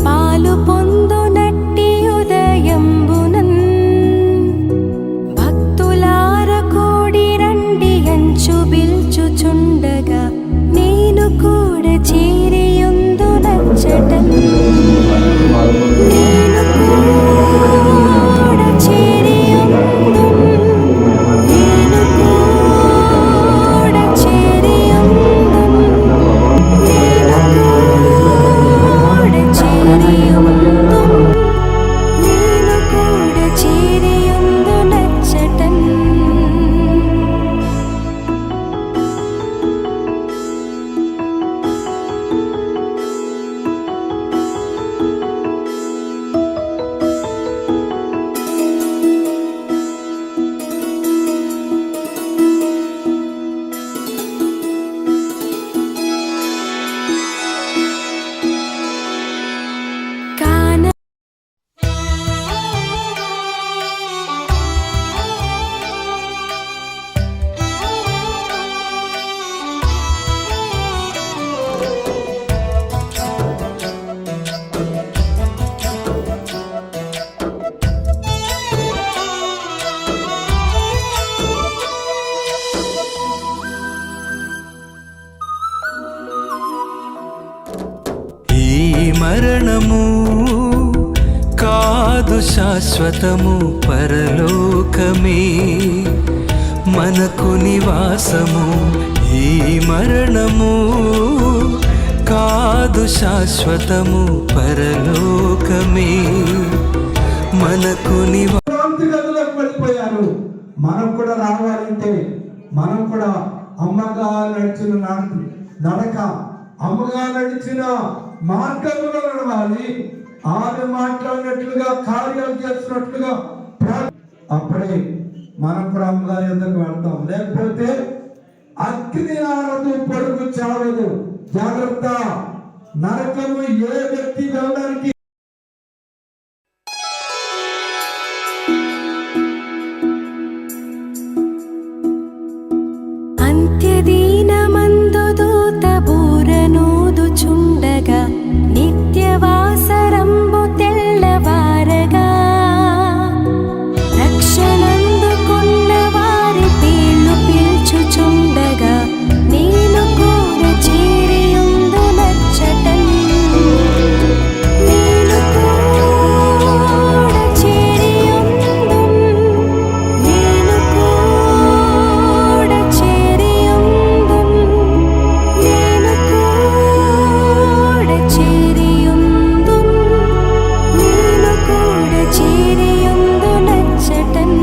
పాలు పొందునట్టి ఉదయంబునన్ భక్తులార కూడి రండి అంచు బిల్చుచుండగా నేను కూడా చేరియుందునచ్చటన్ మరణము కాదు శాశ్వతము, పరలోకమే మనకు నివాసము. ఈ మరణము కాదు శాశ్వతము, పరలోకమే మనకు వెళ్ళిపోయారు. మనం కూడా రావాలంటే మనం కూడా అమ్మగా నడిచిన నడక, అమ్మగా నడిచిన మార్గంలో నడవాలి. ఆమె మాట్లాడినట్లుగా కార్యాలు చేస్తున్నట్లుగా అప్పుడే మనం కూడా అమ్మగారి ఎందుకు వెళ్తాం. లేకపోతే అగ్ని ఆరదు, పొడుగు చావదు. జాగ్రత్త, నరకము ఏ వ్యక్తి వెళ్ళడానికి అంత్యదీనమందు దూత బూరనూదుచుండగా నిత్యవాసరంబు తెల్లవారగా రక్షణందుకున్న వారి పేర్లు పిల్చుచుండగా నేను కూడా చేరియుందునచ్చటన్ నేను కూడా చేరియుందున్ నేను కూడా చేరియుందున్ నేను కూడా చేరియుందున్ నేను కూడా చేరియుందునచ్చటన్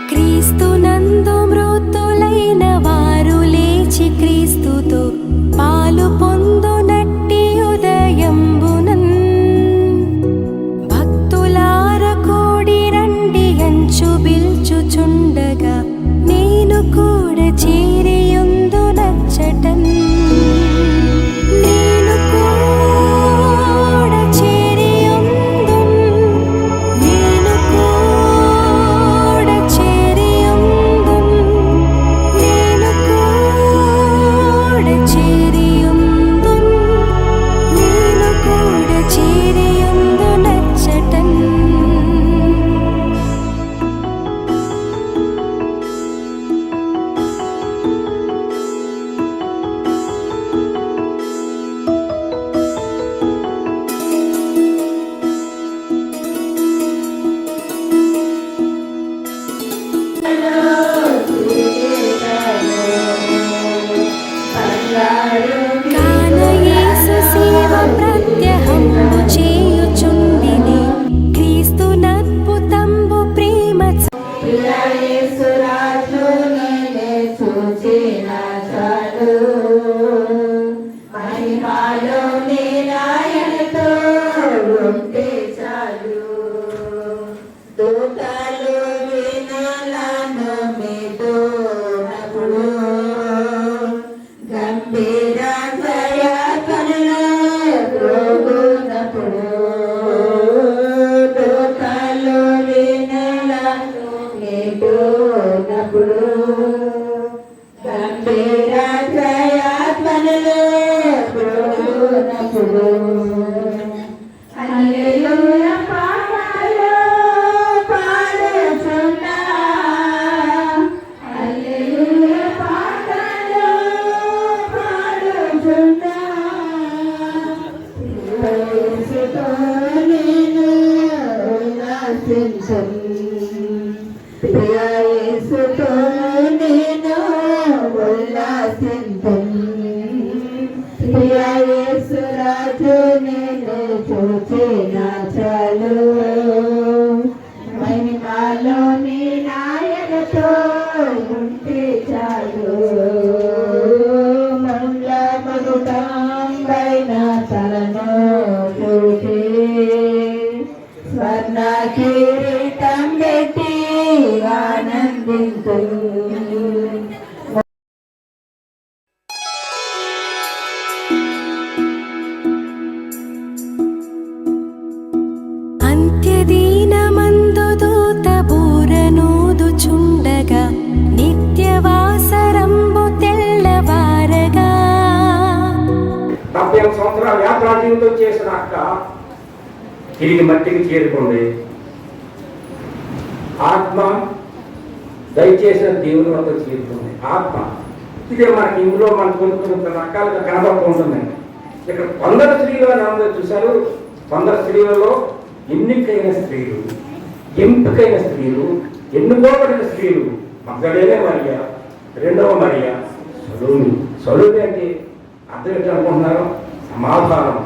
క్రీస్తునందు మృతులైన వారు లేచి క్రీస్తుతో పాలు పొందునట్టి ఉదయంబునన్ భక్తులార కూడి రండి అంచు బిల్చుచుండగా నేను కూడా చేరియుందునచ్చటన్ నేను కూడా చేరియుందున్ నేను కూడా చేరియుందున్ నేను కూడా చేరియుందున్ నేను కూడా చేరియుందునచ్చటన్ కానయేసు సేవ ప్రత్యహంబు చేయుచుండిని క్రీస్తునద్భుతంబు ప్రేమ మహిమాలో నిరాయణతో ఉంటే చాలు. దూతలు వినాలను ఉల్లాసించం ప్రియ యేసుతో నేను ఉల్లాసించం ప్రియ యేసు రాజు నేను చూచిన చాలు మహిమలోని నాయనతో ఉంటే చాలు మంగళ మగుటంబైన తలను చూసి స్వర్ణ కిరీటం పెట్టి ఆనందించు అంత్యదీనమందు దూత బూరనూదుచుండగా నిత్యవాసరంబు తెల్లవారగా 70 సంవత్సరాల యాత్రా జీవితం చేసిన అక్క తిరిగి మట్టికి చేరుకుంది. ఆత్మ దయచేసిన దేవుని వద్ద చేరుకుంది. ఆత్మ ఇదే మనకి ఇందులో మన కొన్ని రకాలుగా కనబడుతూ ఉంటుందండి. ఇక్కడ 100 స్త్రీలు అని అందరూ చూశారు. 100 స్త్రీలలో ఎన్నికైన స్త్రీలు, ఎంపికైన స్త్రీలు, ఎన్నుకోబడిన స్త్రీలు మగ్దలేనే మరియ, రెండవ మరియ, సలోమి. సలోమి అంటే అర్థం ఏంటి అనుకుంటున్నారు? సమాధానం.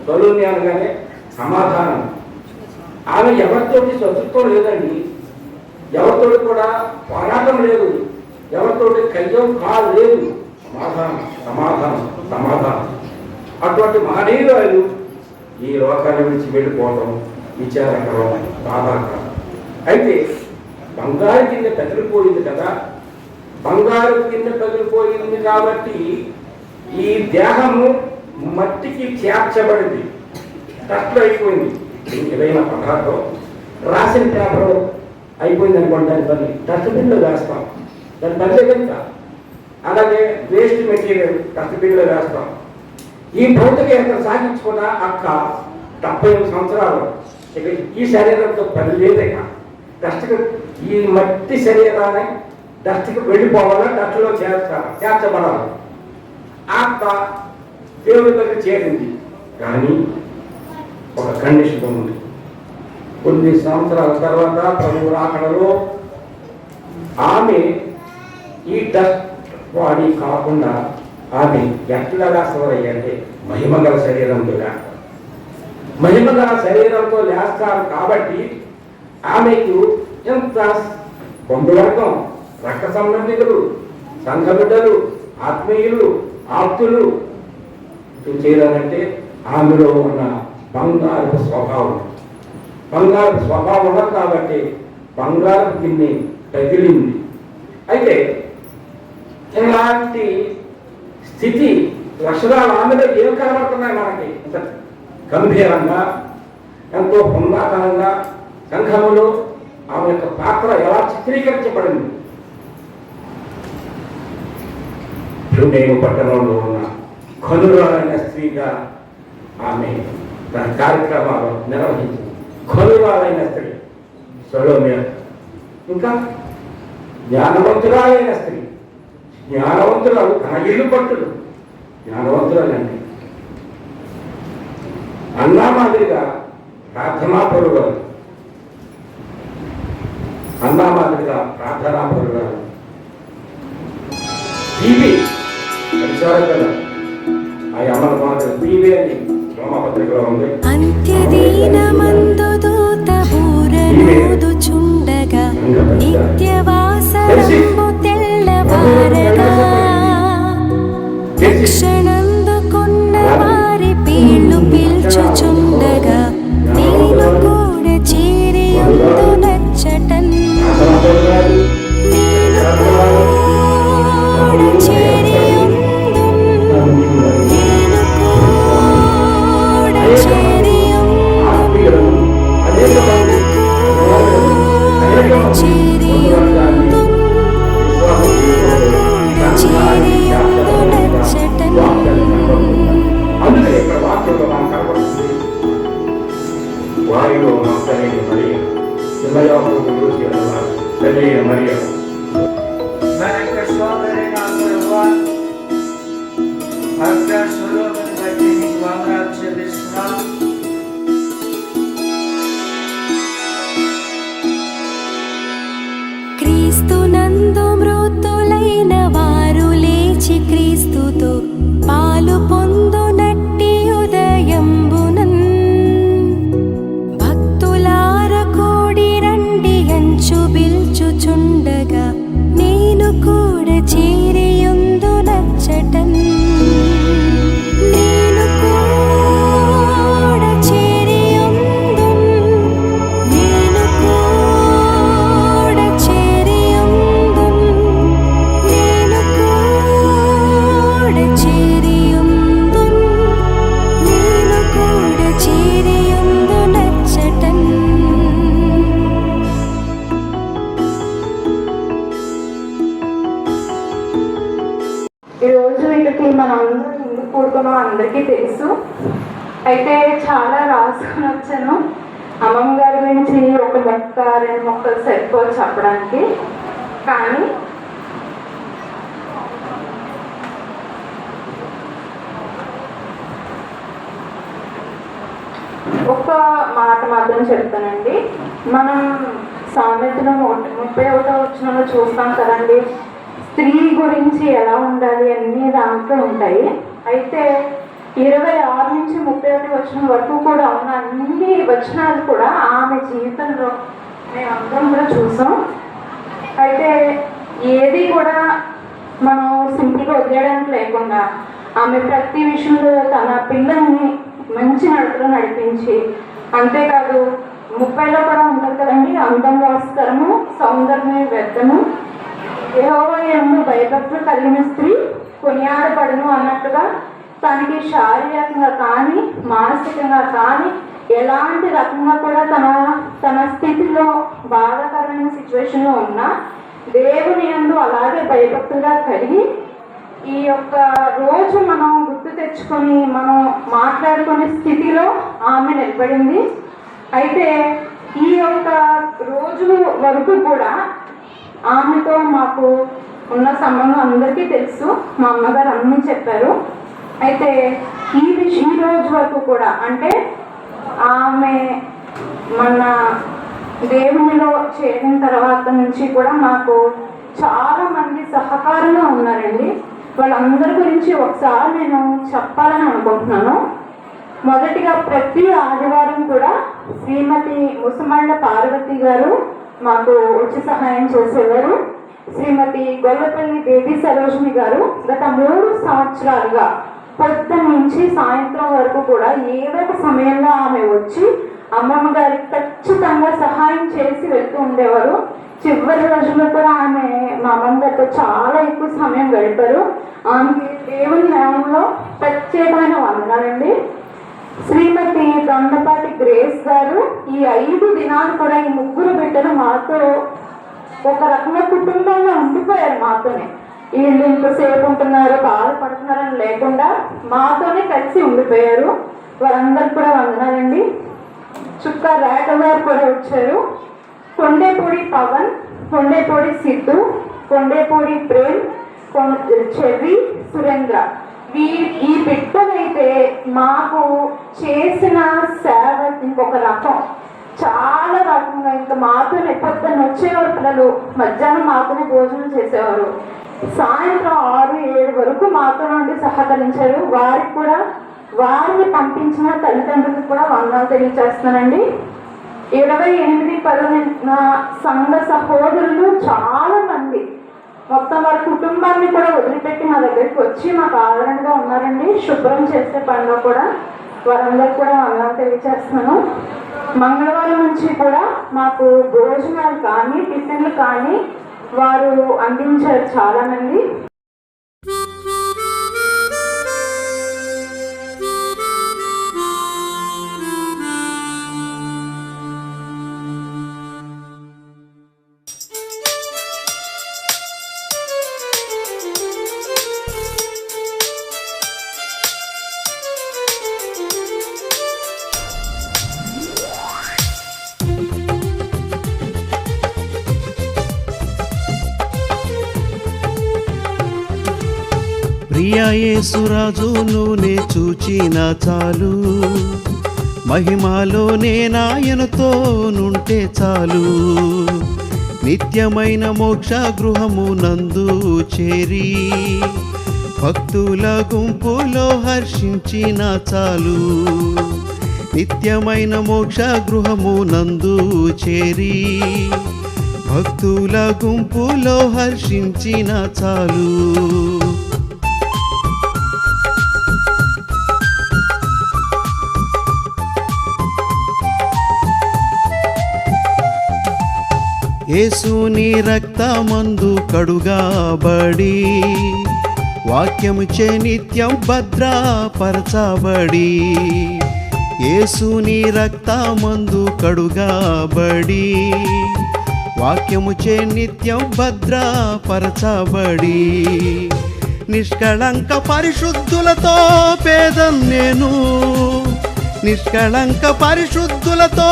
సలోమి అనగానే సమాధానం. ఆమె ఎవరితోటి శత్రుత్వం లేదండి, ఎవరితోటి కూడా పోరాటం లేదు, ఎవరితోటి కయ్యం కాదు లేదు. సమాధానం సమాధానం సమాధానం. అటువంటి మహనీయురాలు ఈ లోకాన్ని విడిచి వెళ్ళిపోవడం విచారకరం, బాధాకరం. అయితే బంగారు కింద పగిలిపోయింది కదా, బంగారు కింద పగిలిపోయింది కాబట్టి ఈ దేహము మట్టికి చేర్చబడింది, టస్ట్ అయిపోయింది. ఏదైనా పదార్థం రాసిన పేపర్ అయిపోయింది అనుకోండి, దాని పని డస్ట్బిన్లో వేస్తాం, దాని పని కనుక. అలాగే వేస్ట్ మెటీరియల్ డస్ట్బిన్లో వేస్తాం. ఈ భౌతిక యంత్రం సాగించుకున్న అక్క 70 సంవత్సరాలు ఇక ఈ శరీరంతో పని లేదక డస్ట్కి, ఈ మట్టి శరీరాన్ని డస్ట్కి వెళ్ళిపోవాలా, డస్ట్లో చేర్చబడాలి. అక్క దేవుడి దగ్గర చేరింది. కానీ ఒక కండిషన్ ఉంది. కొన్ని సంవత్సరాల తర్వాత ప్రభువు రాకడలో ఆమె ఈ డస్ట్ బాడీ కాకుండా ఆమె ఎట్లాగా సవరయ్యంటే మహిమగల శరీరంతో లేస్తారు. మహిమగల శరీరంతో లేస్తారు కాబట్టి ఆమెకు ఎంత బంధువర్గం, రక్త సంబంధికులు, సంఘ బిడ్డలు, ఆత్మీయులు, ఆప్తులు చేయాలంటే ఆమెలో ఉన్న బంగారు స్వభావం. బంగారు స్వభావం ఉన్నది కాబట్టి బంగారు గిన్నె తగిలింది. అయితే ఇలాంటి స్థితి లక్షణాలు ఆమెలో ఏం కనబడుతున్నాయి మనకి? గంభీరంగా, ఎంతో పుందాకరంగా సంఘములో ఆమె యొక్క పాత్ర ఎలా చిత్రీకరించబడింది. నేను పట్టణంలో ఉన్న కనురాలైన స్త్రీగా ఆమె తన కార్యక్రమాలు నిర్వహించింది. కనురాలైన స్త్రీ సొలొమోను. ఇంకా జ్ఞానవంతురాలైన స్త్రీ, జ్ఞానవంతురాలు, తన ఇల్లు పట్టులు జ్ఞానవంతురాలండి. అన్నా మాదిరిగా ప్రార్థనాపరురాలు, అన్నా మాదిరిగా ప్రార్థనాపరురాలు. టీవీ పరిచారు కదా, ఆ అమల మాదిరి టీవీ అని రోమపత్రికలో ఉంది. అంత్యదీనమందు దూత బూరనూదుచుండగా నిత్యవాసరంబు తెల్లవారగా రక్షణందుకున్న వారి పేర్లు పిల్చుచుండగా నేను కూడా చేరియుందు నచ్చటన్. నేను కూడా చేరియుందు, నేను కూడా చేరియుందు, నేను కూడా చేరియుందు, అందుకే ఇక్కడ వాక్యంలో మనం కనబడుతుంది. వారిలో నమ్మకమైన మరియ, హిమయాకు తెలియని మరియ. చదువుకున్నాం అందరికీ తెలుసు. అయితే చాలా రాసుకొని వచ్చాను. అమ్మమ్మ గారి గురించి ఒక మొక్క 2 మొక్కలు సరిపోదు చెప్పడానికి. కానీ ఒక్క మాట మాత్రం చెప్తానండి. మనం సామెతలు 31వ వచనంలో చూస్తాం కదండి, స్త్రీ గురించి ఎలా ఉండాలి అన్నీ దాంట్లో ఉంటాయి. అయితే 26 నుంచి 31 వచనం వరకు కూడా ఉన్న అన్ని వచనాలు కూడా ఆమె జీవితంలో మేమందరం కూడా చూసాం. అయితే ఏది కూడా మనం సింపుల్గా వదిలేయడానికి లేకుండా ఆమె ప్రతి విషయంలో తన పిల్లల్ని మంచి నడకలో నడిపించి, అంతేకాదు 30లో కూడా ఉంటుంది కదండి, అందం వాస్తరము సౌందర్యమే వ్యర్థము, యెహోవా యందు భయభక్తులు కలిగిన స్త్రీ కొనియాడబడును అన్నట్టుగా తనకి శారీరకంగా కానీ మానసికంగా కానీ ఎలాంటి రకంగా కూడా తన స్థితిలో బాధాకరమైన సిచ్యువేషన్లో ఉన్నా దేవుని యందు అలాగే భయభక్తులుగా కలిగి ఈ యొక్క రోజు మనం గుర్తు తెచ్చుకొని మనం మాట్లాడుకునే స్థితిలో ఆమె నిలబడింది. అయితే ఈ యొక్క రోజు వరకు కూడా ఆమెతో మాకు ఉన్న సంబంధం అందరికీ తెలుసు. మా అమ్మగారు అన్నీ చెప్పారు. అయితే ఈ రోజు వరకు కూడా అంటే ఆమె మన దేవునిలో చేరిన తర్వాత నుంచి కూడా మాకు చాలా మంది సహకారంగా ఉన్నారండి. వాళ్ళందరి గురించి ఒకసారి నేను చెప్పాలని అనుకుంటున్నాను. మొదటిగా ప్రతి ఆదివారం కూడా శ్రీమతి ముసమళ్ళ పార్వతి గారు మాకు వచ్చి సహాయం చేసేవారు. శ్రీమతి గొల్లపల్లి బేబీ సరోజిని గారు గత 3 సంవత్సరాలుగా పొద్దున్న నుంచి సాయంత్రం వరకు కూడా ఏదో ఒక సమయంలో ఆమె వచ్చి అమ్మమ్మ గారికి ఖచ్చితంగా సహాయం చేసి వెళ్తూ ఉండేవారు. చివరి రోజుల్లో కూడా ఆమె మా అమ్మమ్మ గారితో చాలా ఎక్కువ సమయం గడిపారు. ఆమెకి దేవుని నామంలో ప్రత్యేకమైన వందనాలండి. శ్రీమతి దొండపాటి గ్రేస్ గారు ఈ 5 దినాలు కూడా ఈ 3 బిడ్డలు మాతో ఒక రకంగా కుటుంబంలో ఉండిపోయారు. మాతోనే వీళ్ళు ఇంతసేపు ఉంటున్నారు బాధపడుతున్నారని లేకుండా మాతోనే కలిసి ఉండిపోయారు. వారందరికి కూడా వందనాలండి. చుక్క రేఖ గారు కూడా వచ్చారు. కొండేపూడి పవన్, కొండేపూడి సిద్ధు, కొండేపూడి ప్రేమ్, చెర్రి, సురేంద్ర ఈ బిడ్డలైతే మాకు చేసిన సేవ ఇంకొక రకం, చాలా రకంగా. ఇంకా మాతోనే పొద్దున్న వచ్చేవారు పిల్లలు, మధ్యాహ్నం మాతోనే భోజనం చేసేవారు, సాయంత్రం 6-7 వరకు మాతో నుండి సహకరించారు. వారికి కూడా వారిని పంపించిన తల్లిదండ్రులకు కూడా వందనాలు తెలియజేస్తున్నానండి. 28-10 నా సంఘ సహోదరులు చాలా మంది మొత్తం వారి కుటుంబాన్ని కూడా వదిలిపెట్టి మా దగ్గరికి వచ్చి మాకు ఆదరణగా ఉన్నారండి. శుభ్రం చేసే పనిలో కూడా వారందరికీ కూడా వందనాలు తెలియజేస్తున్నాను. మంగళవారం నుంచి కూడా మాకు భోజనాలు కానీ టిఫిన్లు కానీ వారు అందించారు చాలామంది. ప్రియా యేసురాజును నే చూచిన చాలు, మహిమలో నేనాయనతో నుంటే చాలు. నిత్యమైన మోక్ష గృహము నందు చేరి భక్తుల గుంపులో హర్షించిన చాలు. నిత్యమైన మోక్ష గృహము నందు చేరి భక్తుల గుంపులో హర్షించిన చాలు. యేసుని రక్తమందు కడుగాబడి వాక్యముచే నిత్యం భద్రపరచబడి, యేసుని రక్తమందు కడుగాబడి వాక్యముచే నిత్యం భద్రపరచబడి, నిష్కళంక పరిశుద్ధులతో పేదం నేను, నిష్కళంక పరిశుద్ధులతో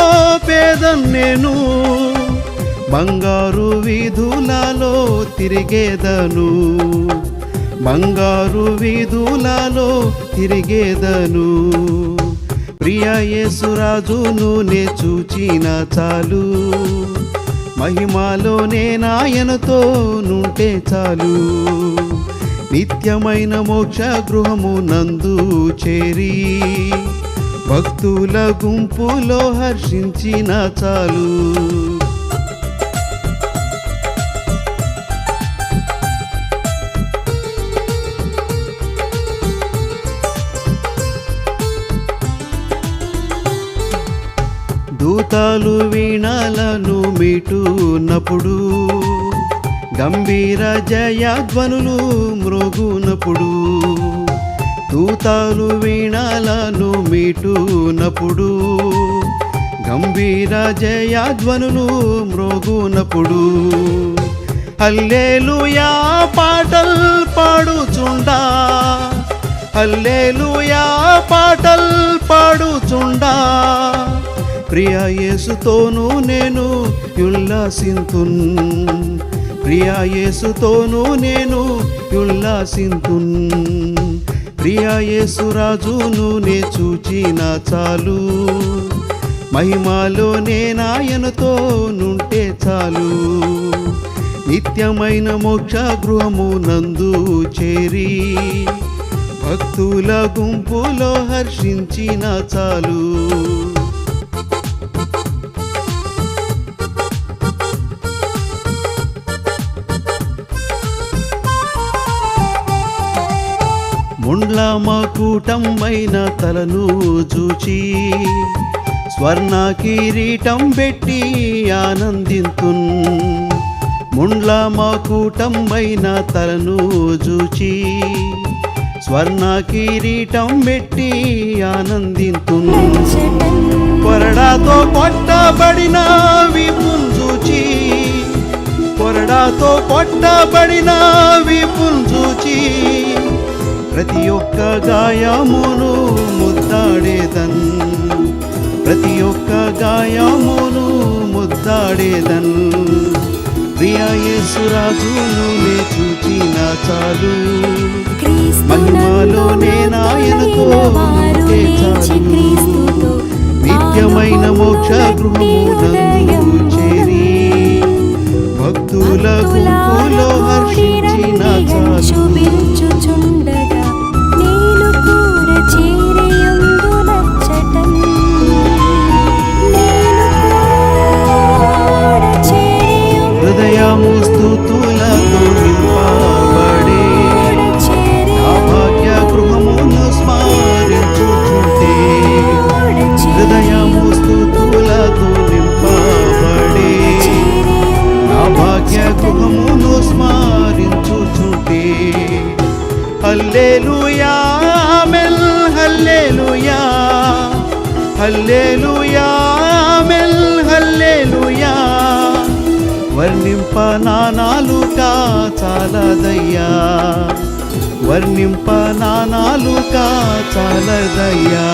పేదం నేను, బంగారు వీధులలో తిరిగేదను, బంగారు వీధులలో తిరిగేదను. ప్రియ యేసురాజును నే చూచిన చాలు, మహిమలోనే నాయనతో నుంటే చాలు. నిత్యమైన మోక్ష గృహము నందు చేరి భక్తుల గుంపులో హర్షించిన చాలు. దూతాలు వీణాలను మీటునప్పుడు, గంభీర జయధ్వనులు మ్రోగునప్పుడు, దూతాలు వీణాలను మీటునప్పుడు, గంభీర జయధ్వనులు మ్రోగునప్పుడు, హల్లెలూయా పాటల్ పాడుచుండా, హల్లెలూయా పాటల్ పాడుచుండా, ప్రియ యేసుతోను నేను ఉల్లాసింతున్, ప్రియ యేసుతోను నేను ఉల్లాసింతున్. ప్రియ యేసురాజును నే చూచిన చాలు, మహిమలోనే నాయనతో నుంటే చాలు. నిత్యమైన మోక్ష గృహము నందు చేరి భక్తుల గుంపులో హర్షించిన చాలు. ముండ్ల మకుటమైన తలను చూచి స్వర్ణ కిరీటం పెట్టి ఆనందింతున్, ముండ్ల మకుటమైన తలను చూచి స్వర్ణ కిరీటం పెట్టి ఆనందింతున్. కొరడాతో కొట్టబడిన వీపున్ చూచి, కొరడాతో కొట్టబడిన వీపున్ చూచి, ప్రతి ఒక్క గాయమును ముద్దాడేదన్, ప్రతి ఒక్క గాయమును ముద్దాడేదన్. ప్రియ యేసురాజును నే చూచిన చాలు, మహిమలోనే నాయనతో ఉంటే చాలు. నిత్యమైన మోక్ష గృహము నందు చేరి భక్తుల గుంపులో హర్షించిన చాలు. హృదయము స్తుతులతో నింపబడే నా భాగ్య గృహమును స్మరించుచుంటే, హృదయము స్తుతులతో నింపబడే నా భాగ్య గృహమును స్మరించుచుంటే, హల్లెలూయా ఆమేన్, హల్లెలూయా, హల్లెలూయా ఆమేన్, హల్లెలూయా. వర్ణింప నా నాలుక చాలదయ్యా, వర్ణింప నా నాలుక చాలదయ్యా.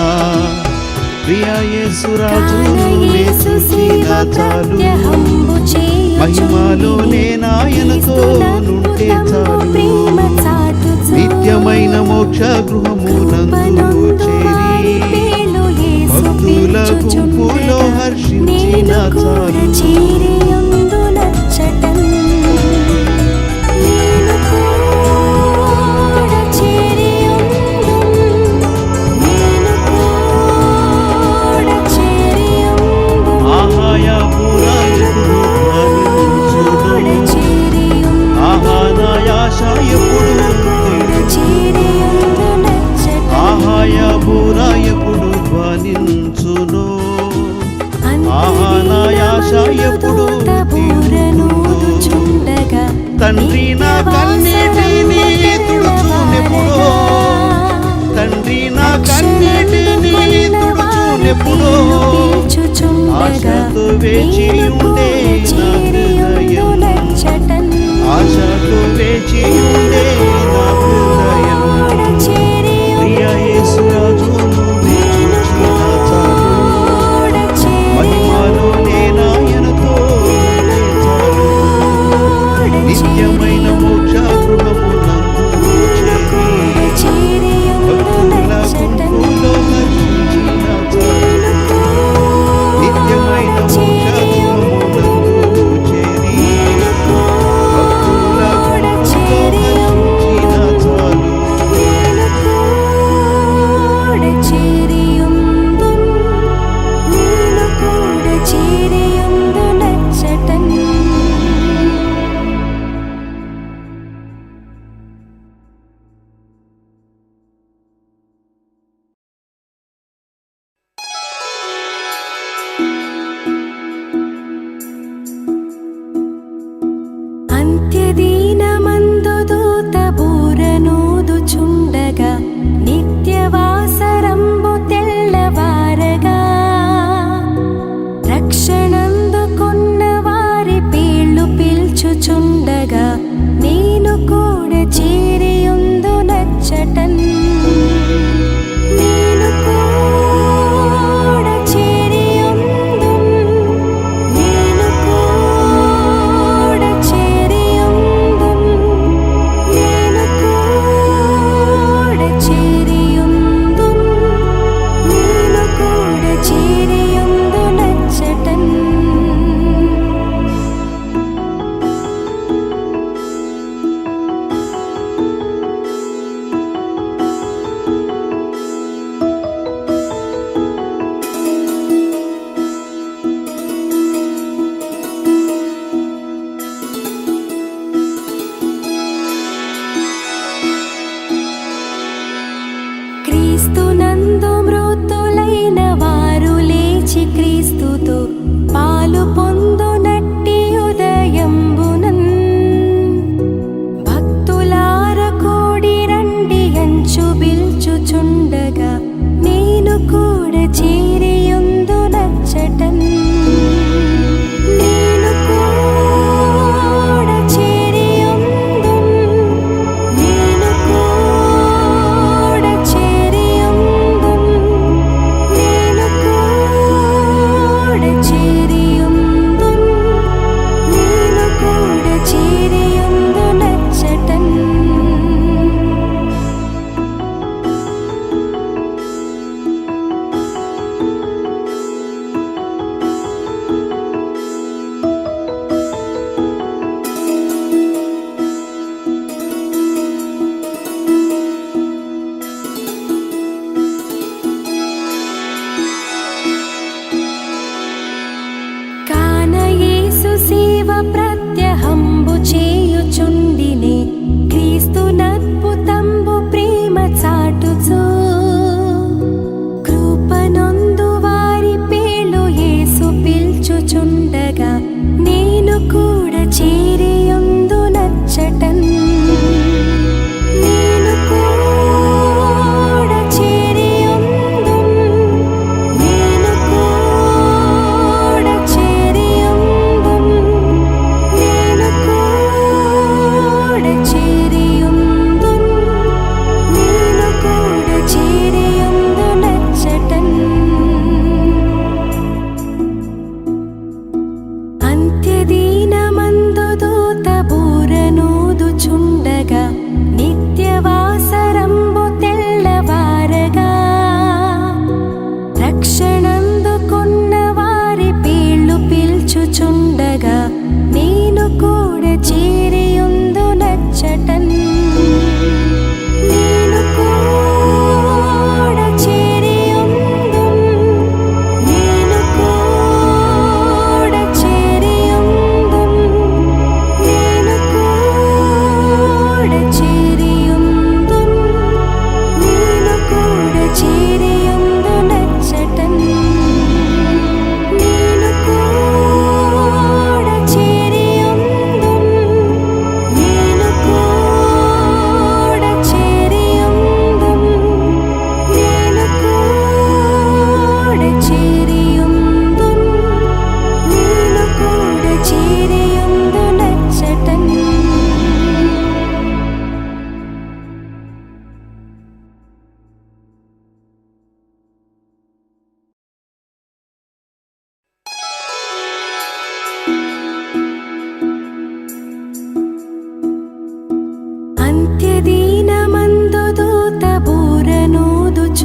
ప్రియ యేసురాజును నే చూచిన చాలు, మహిమలోనే నాయనతో నుంటే చాలు. నిత్యమైన మోక్ష గృహము నందు చేరి భక్తుల గుంపులో హర్షించిన చాలు. ఎప్పుడు ధ్వనించును, ఆహానాయాశ ఎప్పుడు తండ్రి నా కన్నీటిని తుడుచునెప్పుడో, తండ్రి నా కన్నీటిని తుడుచునెప్పుడో, ఆశతో వేచి ఉండే నా హృదయం, ఆశతో వేచి ఉండే నా హృదయం. పిలుచుచుండగా నేను కూడా చేరియుందు నచ్చటన్ నేను కూడా చేరియుందున్ నేను కూడా చేరియుందున్ నేను కూడా చేరియుందున్ నేను కూడా చేరియుందు నచ్చటన్ నేను కూడా చేరియుందున్ నేను కూడా చేరియుందున్ నేను కూడా చేరియుందున్ నేను కూడా చేరియుందు నచ్చటన్ అంత్యదీనమందు దూత బూరనూదుచుండగా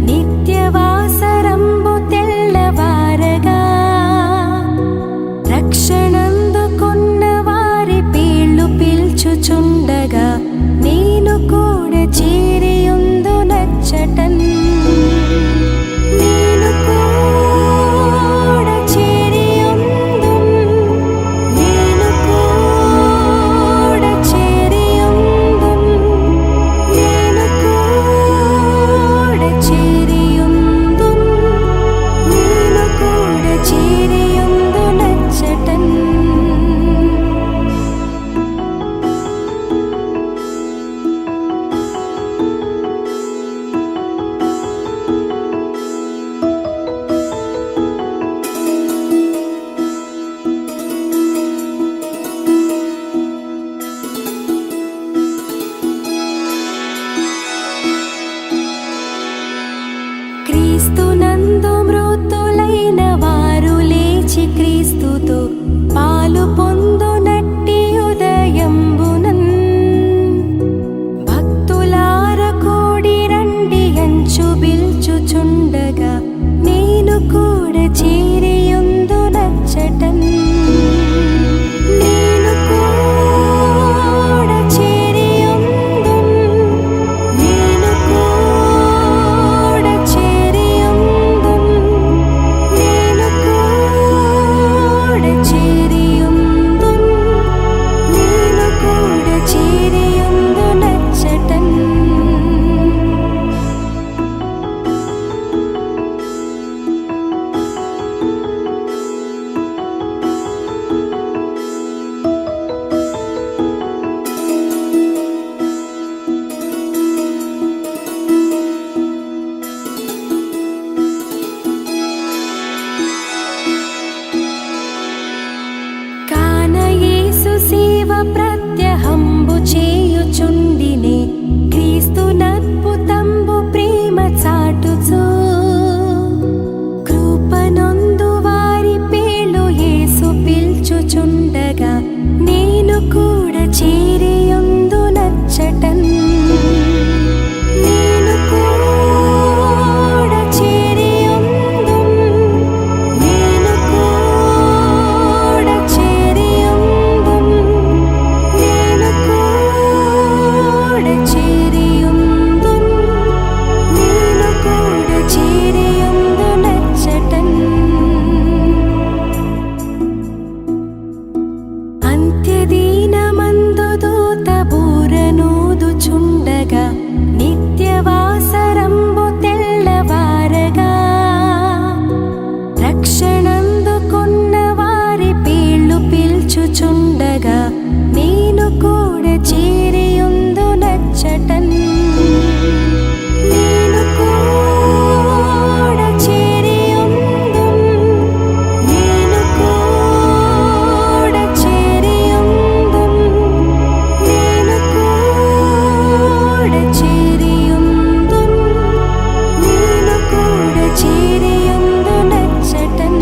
నిత్యవాసరంబు తెల్లవారగా రక్షణందుకున్న వారి పేర్లు పిల్చుచుండగా నేను కూడా చేరియుందు నచ్చటన్ నేను కూడా చేరియుందున్ నేను కూడా చేరియుందున్ నేను కూడా చేరియుందున్ నేను కూడా చేరియుందు నచ్చటన్ క్రీస్తునందు మృతులైన వారు లేచి క్రీస్తుతో పాలు పొందునట్టి ఉదయంబునన్ భక్తులార కూడి రండి అంచు బిల్చుచుండగా నేను కూడా చేరియుందు నచ్చటన్ నేను కూడా చేరియుందున్ నేను కూడా చేరియుందున్ నేను కూడా చేరియుందున్ నేను కూడా చేరియుందు నచ్చటన్ కాన యేసు సేవ ప్రత్యహంబు చేయుచుండినే క్రీస్తునద్భుతంబు ప్రేమ చాటుచు కృపనొందు వారి పేర్లు యేసు పిల్చుచుండగా నేను కూడా చేరియుందు నచ్చటన్ నేను కూడా చేరియుందున్ నేను కూడా చేరియుందున్ నేను కూడా చేరియుందున్ నేను కూడా చేరియుందు నచ్చటన్ అంత్యదీనమందు దూత బూరనూదుచుండగా నిత్యవాసరంబు తెల్లవారగా రక్షణందుకున్న వారి పేర్లు పిల్చుచుండగా నేను కూడా చేరియుందు నచ్చటన్ నేను కూడా చేరియుందున్ నేను కూడా చేరియుందున్ నేను కూడా చేరియుందున్ నేను కూడా చేరియుందు నచ్చటన్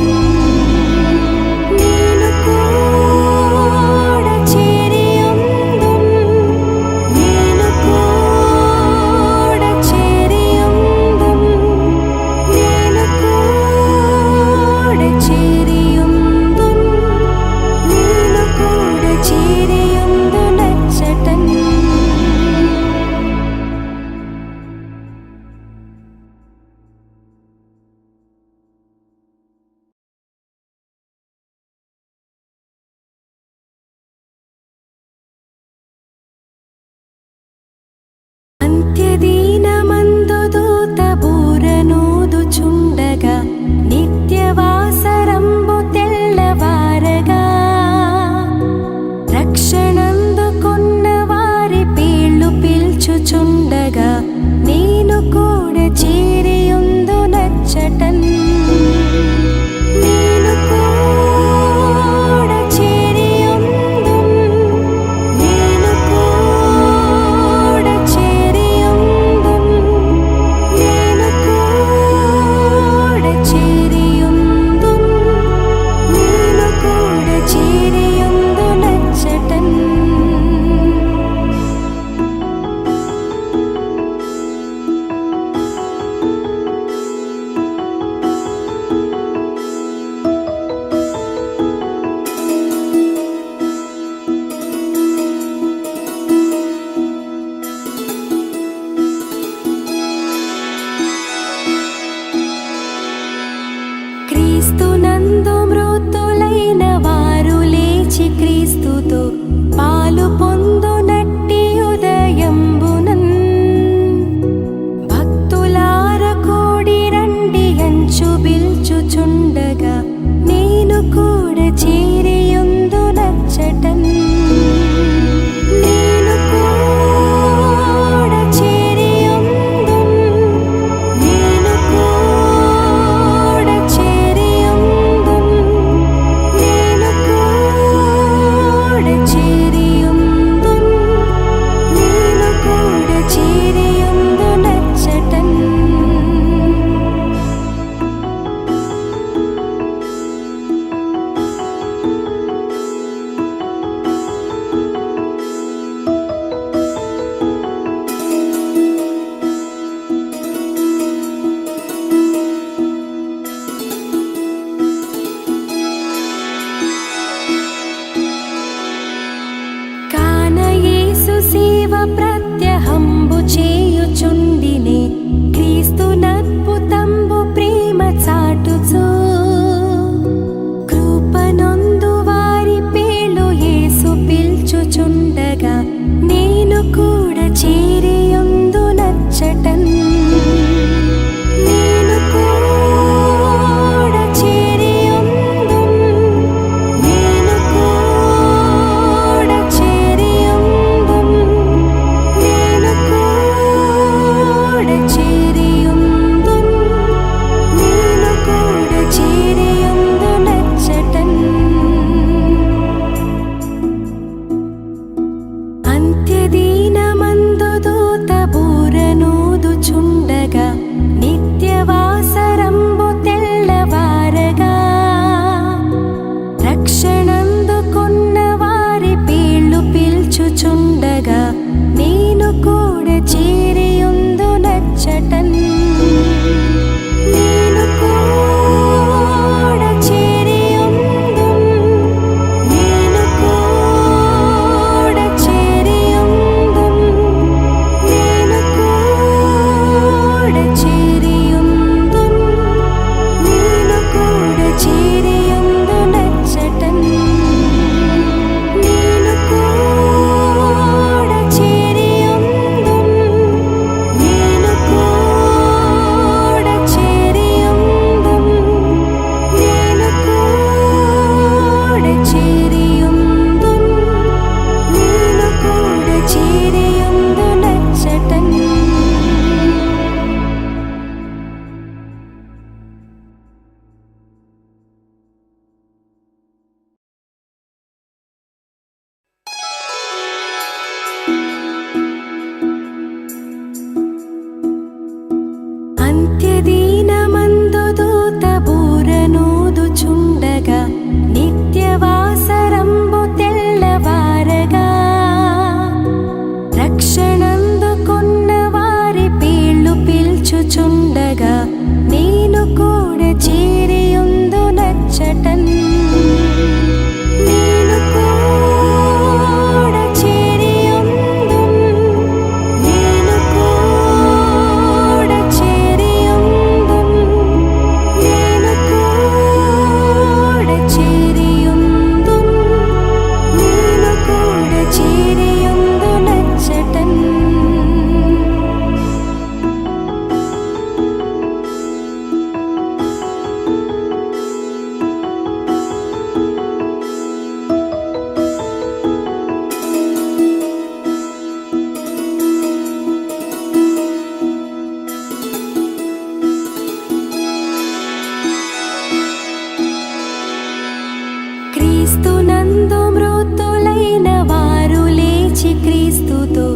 క్రీస్తునందు మృతులైన వారు లేచి క్రీస్తుతో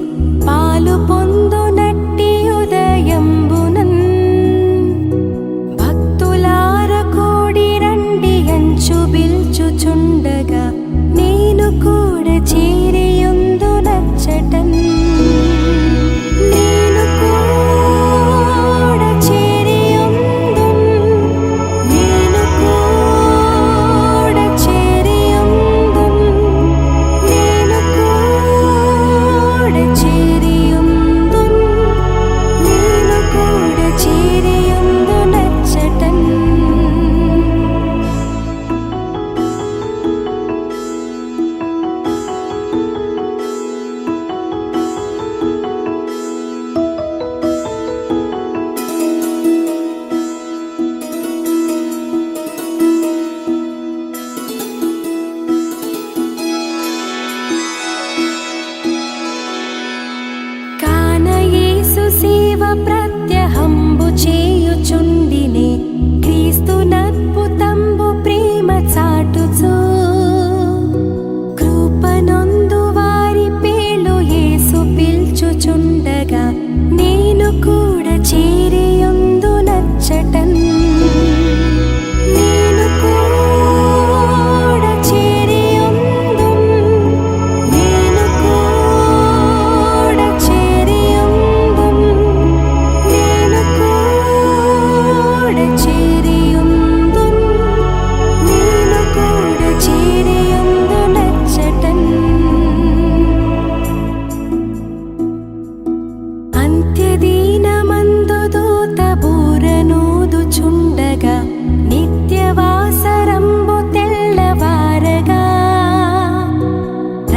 పాలు పొందునట్టి ఉదయంబునన్ భక్తులార కూడి రండి అంచు బిల్చుచుండగా నేను కూడా చేరియుందు నచ్చటన్ నేను కూడా చేరియుందున్ నేను కూడా చేరియుందున్ నేను కూడా చేరియుందున్ నేను కూడా చేరియుందు నచ్చటన్ కాన యేసు సేవ ప్రత్యహంబు చేయుచుండినే క్రీస్తునద్భుతంబు ప్రేమ చాటుచు కృపనొందు వారి పేలు యేసు పిల్చుచుండగా నేను కూడా చేరియుందు నచ్చటన్ నేను కూడా చేరియుందున్ నేను కూడా చేరియుందున్ నేను కూడా చేరియుందున్ నేను కూడా చేరియుందు నచ్చటన్ అంత్యదీనమందు దూత బూరనూదుచుండగా నిత్యవాసరంబు తెల్లవారగా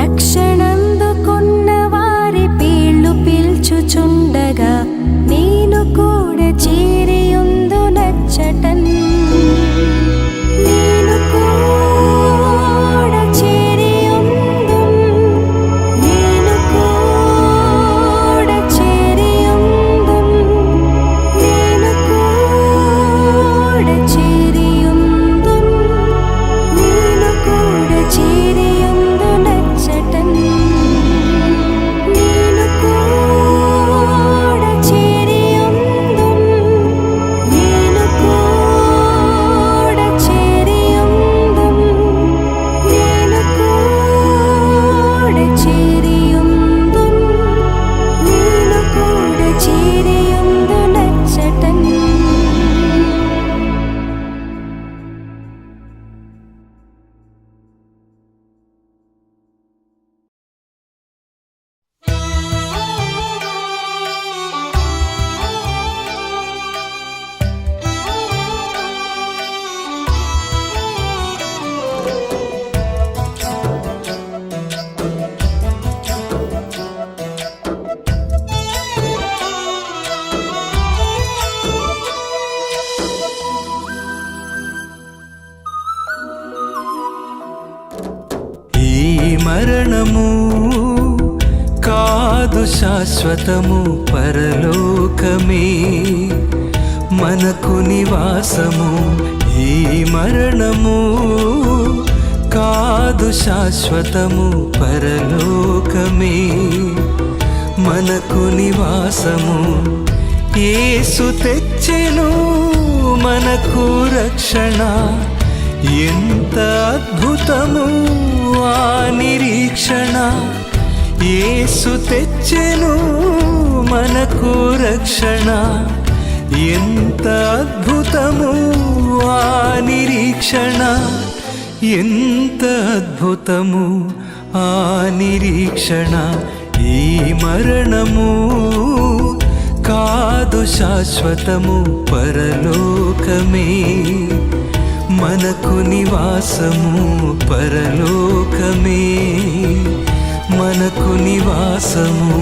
రక్షణందుకున్న వారి పేర్లు పిల్చుచుండగా నేను కూడా చేరియుందు నచ్చటన్ నేను కూడా చేరియుందున్ నేను కూడా చేరియుందున్ నేను కూడా చేరియుందున్ నేను కూడా చేరియుందు నచ్చటన్ నేను కూడా చేరియుందున్ నేను కూడా చేరియుందున్ నేను కూడా చేరియుందున్ నేను కూడా చేరియుందు నచ్చటన్ ఈ మరణము కాదు శాశ్వతము పరలోకమే మనకు నివాసము. ఈ మరణము కాదు శాశ్వతము పరలోకమే మనకు నివాసము. యేసు తెచ్చెను మనకు రక్షణ, ఎంత అద్భుతము ఆ నిరీక్షణ. యేసు తెచ్చెను మనకు రక్షణ, ఎంత అద్భుతము ఆ నిరీక్షణ. ఎంత అద్భుతము ఆ నిరీక్షణ. ఈ మరణము కాదు శాశ్వతము పరలోకమే మనకు నివాసము. పరలోకమే మనకు నివాసము.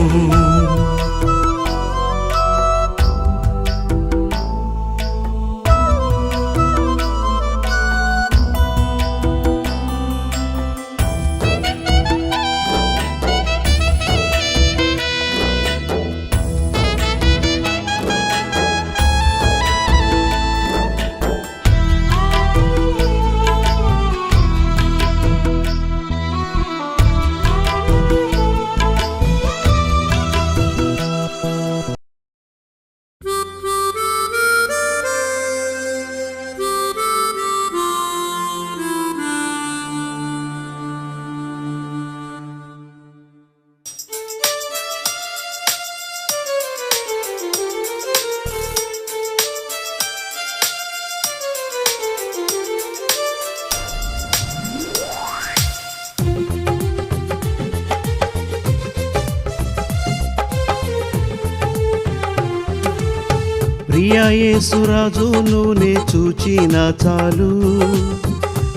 ప్రియా యేసురాజును నే చూచిన చాలు,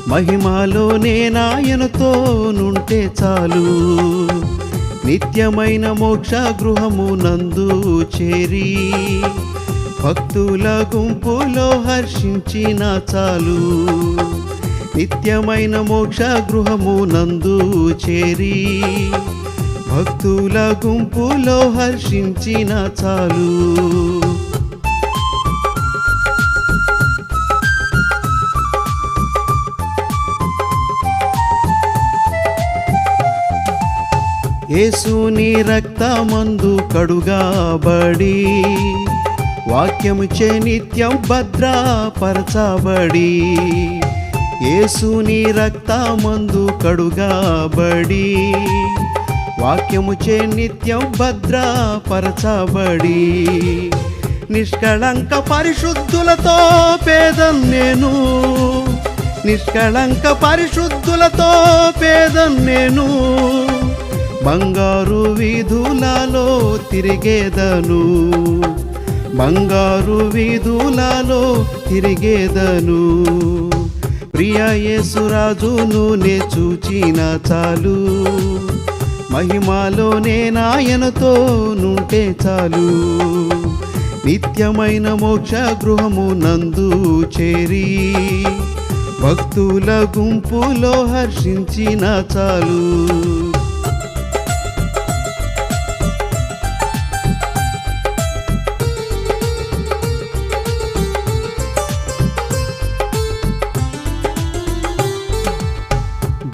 మహిమలోనే నాయనతో నుంటే చాలు. నిత్యమైన మోక్ష గృహము నందు చేరి భక్తుల గుంపులో హర్షించిన చాలు. నిత్యమైన మోక్ష గృహము నందు చేరి భక్తుల గుంపులో హర్షించిన చాలు. యేసుని రక్తమందు కడుగాబడి వాక్యముచే నిత్యం భద్రపరచబడి, యేసుని రక్తమందు కడుగాబడి వాక్యముచే నిత్యం భద్రపరచబడి, నిష్కళంక పరిశుద్ధులతో పేదం నేను, నిష్కళంక పరిశుద్ధులతో పేదం నేను. బంగారు వీధులలో తిరిగేదను, బంగారు వీధులలో తిరిగేదను. ప్రియా యేసురాజును నే చూచిన చాలు, మహిమలోనే నాయనతో నుంటే చాలు. నిత్యమైన మోక్ష గృహము నందు చేరి భక్తుల గుంపులో హర్షించిన చాలు.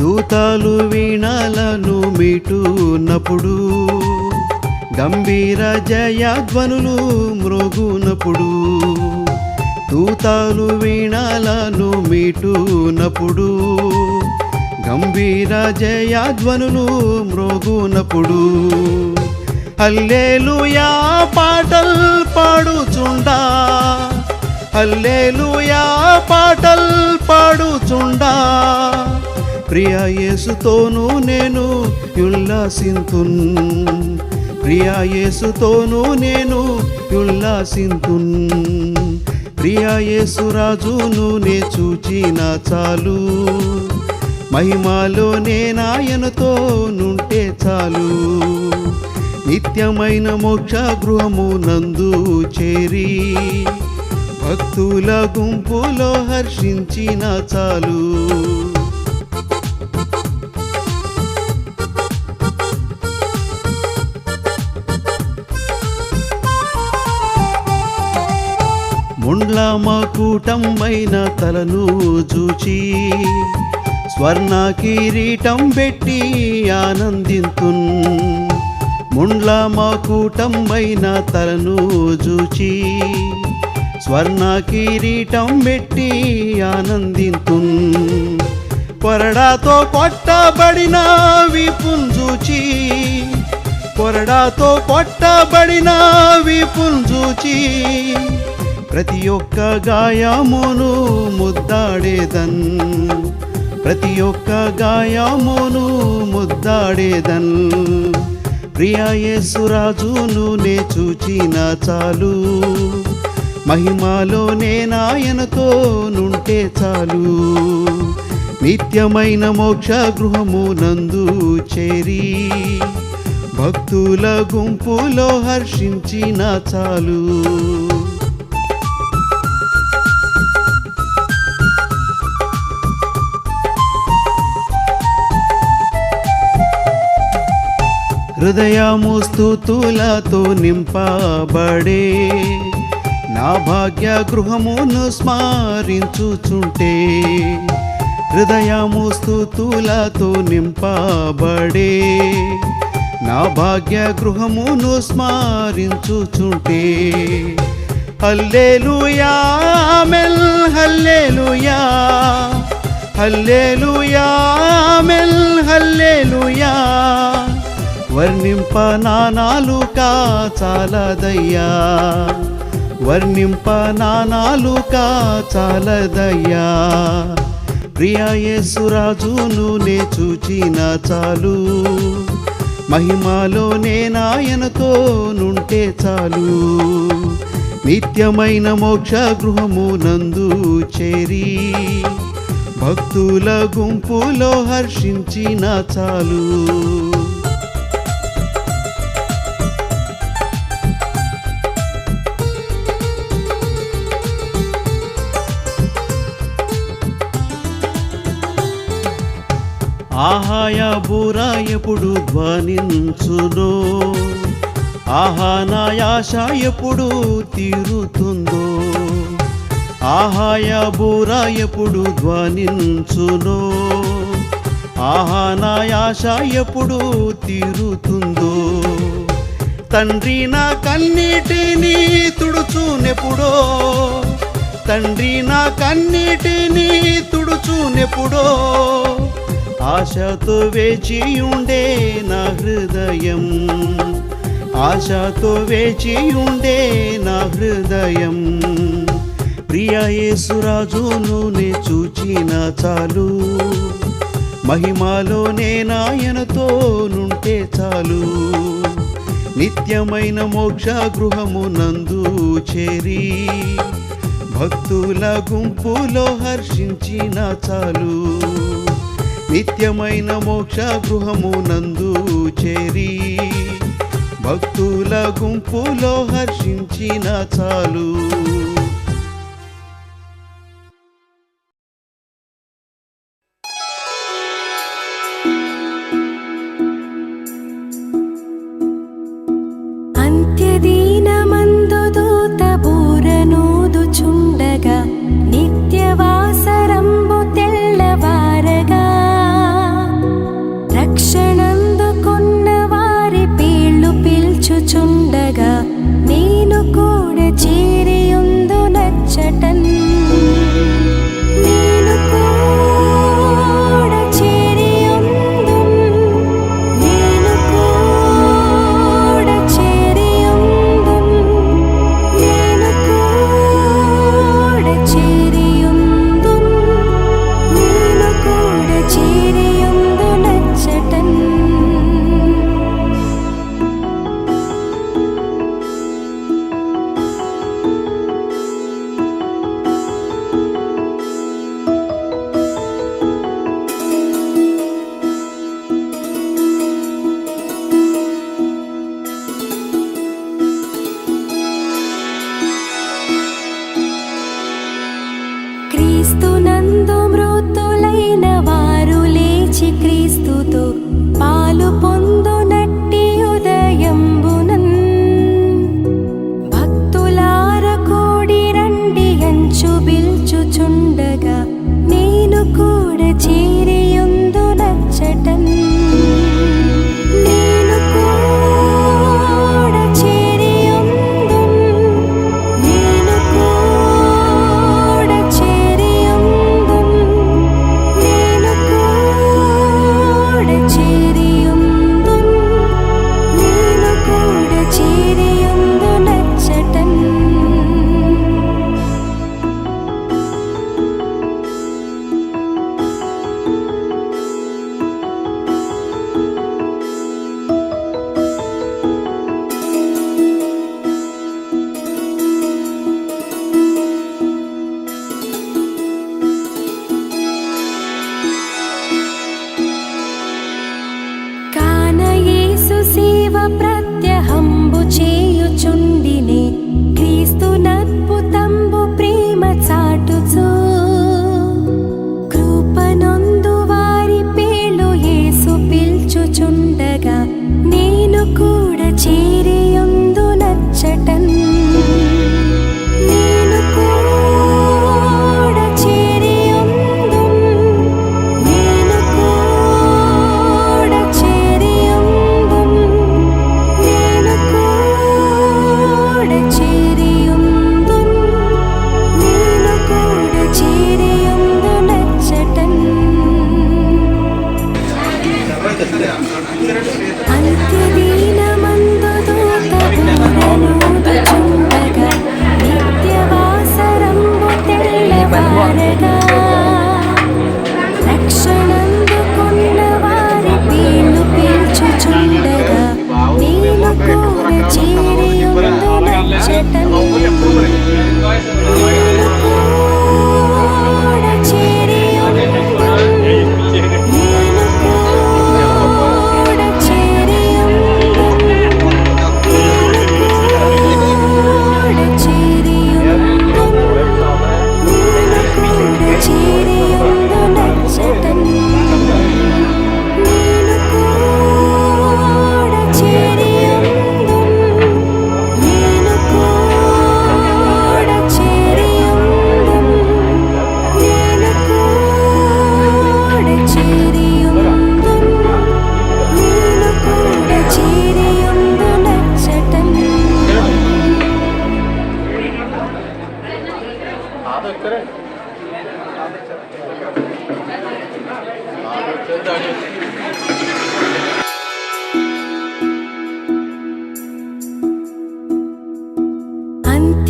దూతలు వీణాలను మీటునప్పుడు, గంభీర జయధ్వనులు మ్రోగునప్పుడు, దూతలు వీణాలను మీటునప్పుడు, గంభీర జయధ్వనులు మ్రోగునప్పుడు, హల్లెలూయా పాటల్ పాడుచుండా, హల్లెలూయా పాటల్ పాడుచుండా. ప్రియా యేసుతోను నేను ఉల్లాసింతున్, ప్రియా యేసుతోను నేను ఉల్లాసింతున్. ప్రియా యేసురాజును నే చూచిన చాలు, మహిమలోనే నాయనతో నుంటే చాలు. నిత్యమైన మోక్ష గృహము నందు చేరి భక్తుల గుంపులో హర్షించిన చాలు. ముండ్ల మకుటమైన తలను చూచి స్వర్ణ కిరీటం పెట్టి ఆనందింతున్, ముండ్ల మకుటమైన తలను చూచి స్వర్ణ కిరీటం పెట్టి ఆనందింతున్. కొరడాతో కొట్టబడిన వీపున్ చూచి, కొరడాతో కొట్టబడిన వీపున్ చూచి ప్రతి ఒక్క గాయమును ముద్దాడేదన్, ప్రతి ఒక్క గాయమును ముద్దాడేదన్. ప్రియా యేసురాజును నే చూచిన చాలు, మహిమలోనే నాయనతో నుంటే చాలు. నిత్యమైన మోక్ష గృహము నందు చేరి భక్తుల గుంపులో హర్షించిన చాలు. హృదయము స్తుతులతో నింపబడే నా భాగ్య గృహమును స్మరించుచుంటే, హృదయము స్తుతులతో నింపబడే నా భాగ్య గృహమును స్మరించుచుంటే, హల్లెలూయా ఆమేన్ హల్లెలూయా, హల్లెలూయా ఆమేన్ హల్లెలూయా. వర్ణింప నా నాలుక చాలదయ్యా, వర్ణింప నా నాలుక చాలదయ్యా. ప్రియా యేసురాజును నే చూచిన చాలు, మహిమలోనే నాయనతో నుంటే చాలు. నిత్యమైన మోక్ష గృహము నందు చేరి భక్తుల గుంపులో హర్షించిన చాలు. ఆహాయ బూరా ఎప్పుడు ధ్వనించునో, ఆహా నా ఆశ ఎప్పుడు తీరుతుందో. ఆహాయ బూరా ఎప్పుడు ధ్వనించునో, ఆహా నా ఆశ ఎప్పుడు తీరుతుందో. తండ్రి నా కన్నీటిని తుడుచునెప్పుడో, తండ్రి నా కన్నీటిని తుడుచునెప్పుడో. ఆశతో వేచి ఉండే నా హృదయం, ఆశతో వేచి ఉండే నా హృదయం. ప్రియ యేసురాజును నే చూచిన చాలు, మహిమలోనే నాయనతో నుంటే చాలు. నిత్యమైన మోక్ష గృహము నందు చేరి భక్తుల గుంపులో హర్షించిన చాలు. నిత్యమైన మోక్ష గృహము నందు చేరి భక్తుల గుంపులో హర్షించిన చాలు. అంత్యదీనమందు దూత బూరనూదుచుండగా నిత్యవాసరంబు తెల్లవారగా రక్షణందుకున్న వారి పేర్లు పిల్చుచుండగా నేను కూడా చేరియుందునచ్చటన్.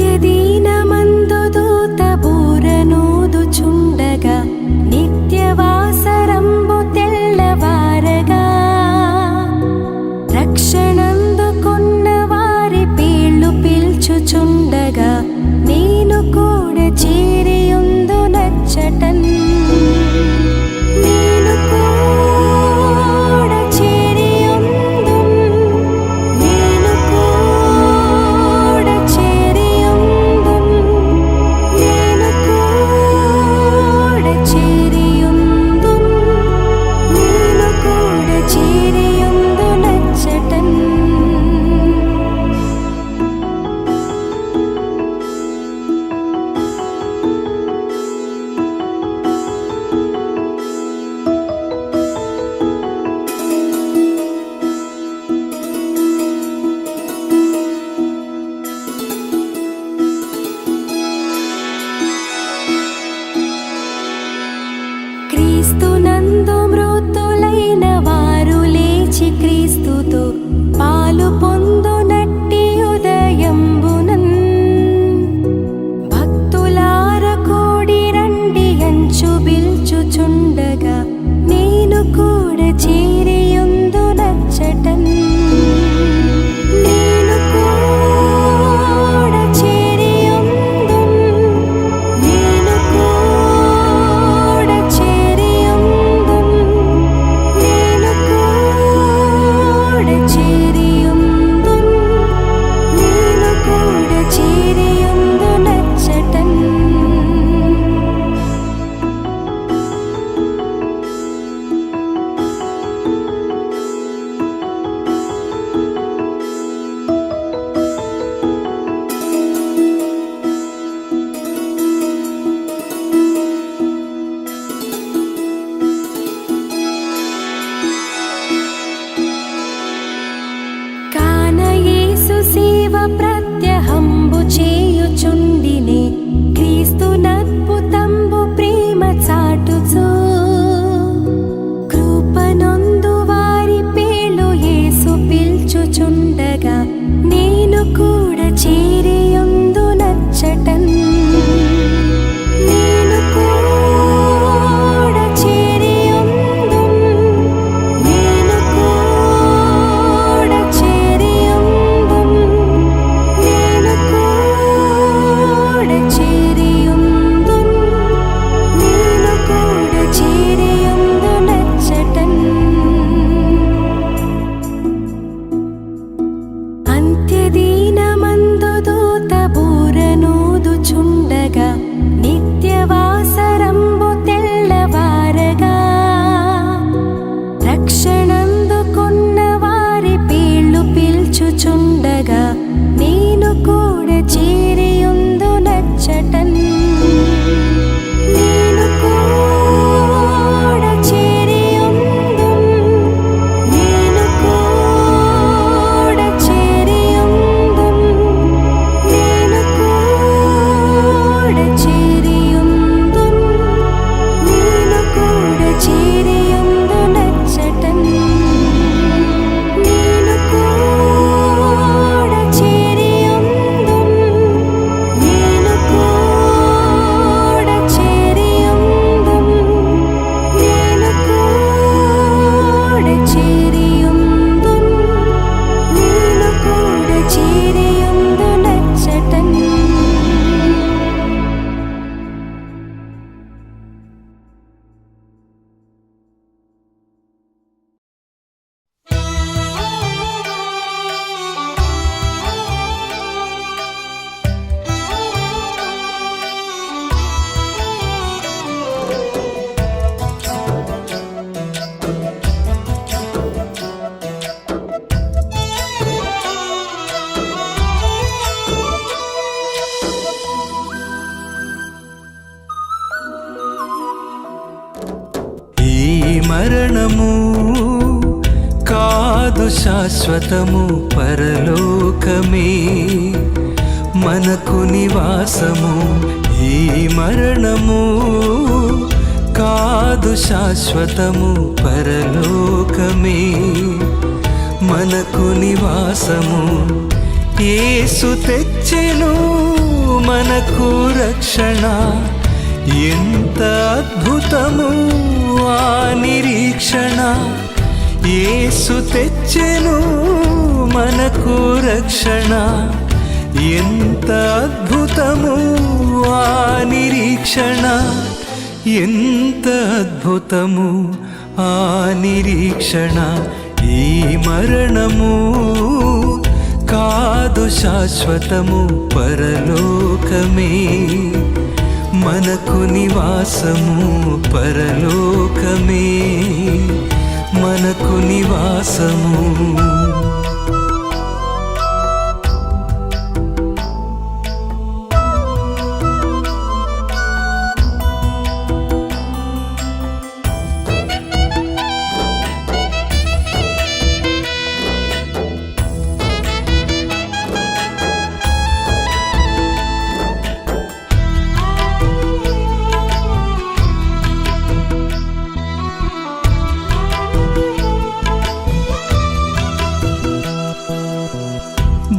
అంత్యదీనమందు దూత బూరనూదుచుండగా నిత్యవాసరంబు తెల్లవారగా రక్షణందుకున్న వారి పేర్లు పిల్చుచుండగా నేను కూడా చేరియుందు నచ్చటన్ నేను కూడా చేరియుందున్ నేను కూడా చేరియుందున్ నేను కూడా చేరియుందున్ నేను కూడా చేరియుందు నచ్చటన్ క్రీస్తునందు మృతులైన వారు లేచి క్రీస్తుతో పాలు పొందునట్టి ఉదయంబునన్ భక్తులార కూడి రండి అంచు బిల్చుచుండగా నేను కూడా చేరియుందు నచ్చటన్ నేను కూడా చేరియుందున్ నేను కూడా చేరియుందున్ నేను కూడా చేరియుందున్ నేను కూడా చేరియుందు నచ్చటన్ కాన యేసు సేవ ప్రత్యహంబు చేయుచుండినే క్రీస్తునద్భుతంబు ప్రేమ చాటుచు కృపనొందు వారి పేర్లు యేసు పిల్చుచుండగా నేను కూడా చేరియుందు నచ్చటన్ నేను కూడా చేరియుందున్ నేను కూడా చేరియుందున్ నేను కూడా చేరియుందున్ నేను కూడా చేరియుందు నచ్చటన్ అంత్యదీనమందు దూత బూరనూదుచుండగా నిత్యవాసరంబు తెల్లవారగా రక్షణందుకున్న వారి పేర్లు పిల్చుచుండగా నేను కూడా చేరియుందు నచ్చటన్ నేను కూడా చేరియుందున్ నేను కూడా చేరియుందున్ నేను కూడా చేరియుందున్ నేను కూడా చేరియుందు నచ్చటన్ నేను కూడా చేరియుందున్ నేను కూడా చేరియుందున్ నేను కూడా చేరియుందున్ నేను కూడా చేరియుందు నచ్చటన్ ఈ మరణము కాదు శాశ్వతము పరలోకమే మనకు నివాసము. ఈ మరణము కాదు శాశ్వతము పరలోకమే మనకు నివాసము. యేసు తెచ్చెను మనకు రక్షణ, ఎంత అద్భుతము ఆ నిరీక్షణ. యేసు తెచ్చెను మనకు రక్షణ, ఎంత అద్భుతము ఆ నిరీక్షణ, ఎంత అద్భుతము ఆ నిరీక్షణ. ఈ మరణము కాదు శాశ్వతము పరలోకమే మనకు నివాసము. పరలోకమే మనకు నివాసము.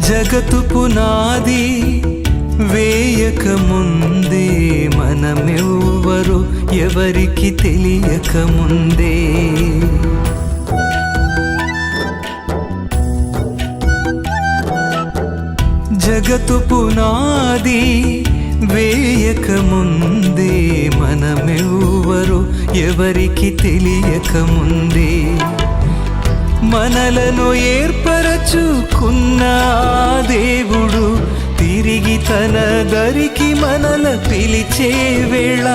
జగతు పునాది వేయక ముందే మనమెవ్వరు ఎవరికి తెలియక ముందే జగతు పునాది వేయక ముందే మనమెవ్వరు ఎవరికి తెలియక ముందే మనలను ఏర్పరచుకున్న దేవుడు తిరిగి తన దరికి మనల పిలిచే వేళ.